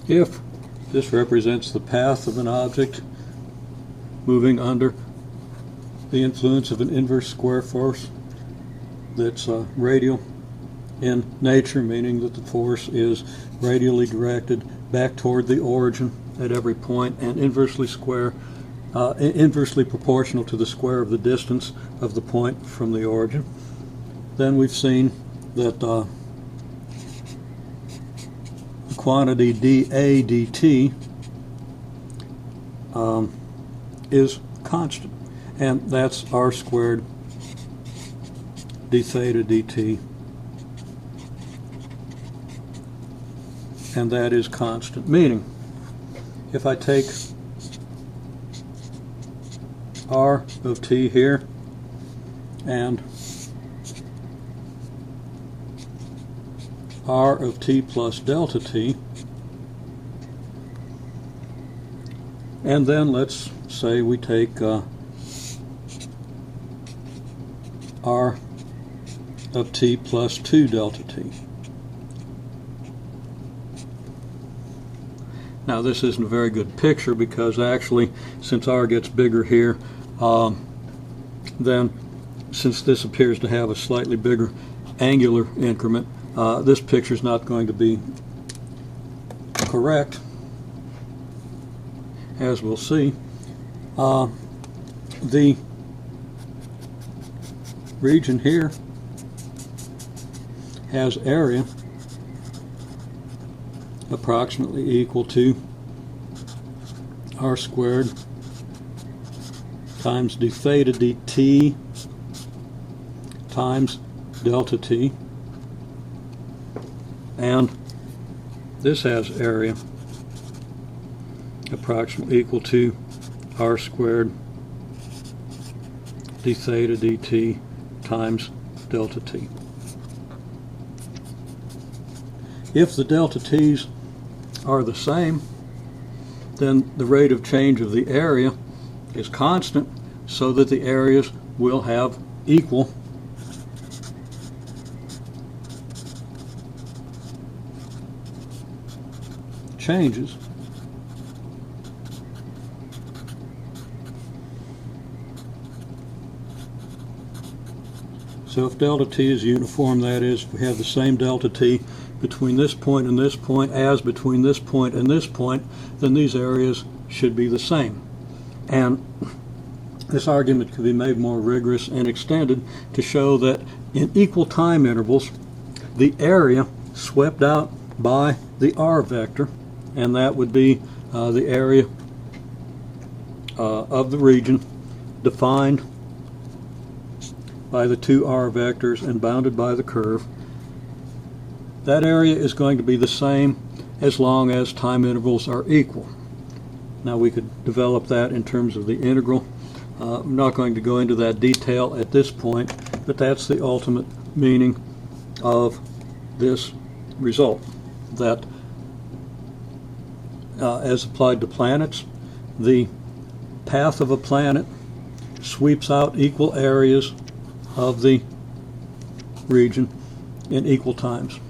If this represents the path of an object moving under the influence of an inverse square force that's radial in nature, meaning that the force is radially directed back toward the origin at every point and inversely proportional to the square of the distance of the point from the origin, then we've seen that the quantity dA dt is constant, and that's r squared d theta dt, and that is constant, meaning if I take r of t here and r of t plus delta t, and then let's say we take r of t plus 2 delta t. Now this isn't a very good picture because actually since r gets bigger here, then since this appears to have a slightly bigger angular increment, this picture is not going to be correct, as we'll see. The region here has area approximately equal to r squared times d theta dt times delta t, and this has area approximately equal to r squared d theta dt times delta t. If the delta t's are the same, then the rate of change of the area is constant, so that the areas will have equal changes. So if delta t is uniform, that is, we have the same delta t between this point and this point as between this point and this point, then these areas should be the same. And this argument could be made more rigorous and extended to show that in equal time intervals, the area swept out by the r vector, and that would be the area of the region defined by the two r vectors and bounded by the curve. That area is going to be the same as long as time intervals are equal. Now we could develop that in terms of the integral. I'm not going to go into that detail at this point, but that's the ultimate meaning of this result, that as applied to planets, the path of a planet sweeps out equal areas of the region in equal times.